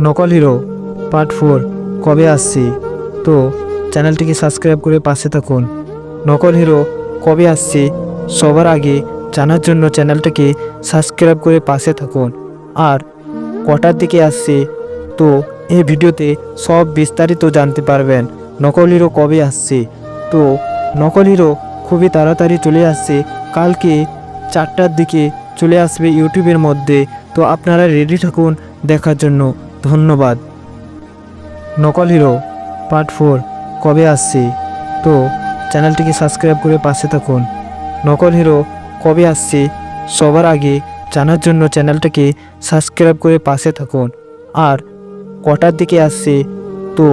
নকল hero part 4 কবে আসছে? তো চ্যানেলটিকে সাবস্ক্রাইব করে পাশে থাকুন। নকল হিরো কবে আসছে সবার আগে জানার জন্য চ্যানেলটিকে সাবস্ক্রাইব করে পাশে থাকুন। আর কটার দিকে আসছে তো এই ভিডিওতে সব বিস্তারিত জানতে পারবেন। নকল হিরো কবে আসছে? তো নকল হিরো খুবই তাড়াতাড়ি চলে আসছে, কালকে 4টার দিকে চলে আসবে ইউটিউবের মধ্যে। তো আপনারা রেডি থাকুন দেখার জন্য। ধন্যবাদ। নকল হিরো পার্ট 4 কবে আসছে? তো চ্যানেলটিকে সাবস্ক্রাইব করে পাশে থাকুন। নকল হিরো কবে আসছে সবার আগে জানার জন্য চ্যানেলটাকে সাবস্ক্রাইব করে পাশে থাকুন। আর কটার দিকে আসছে তো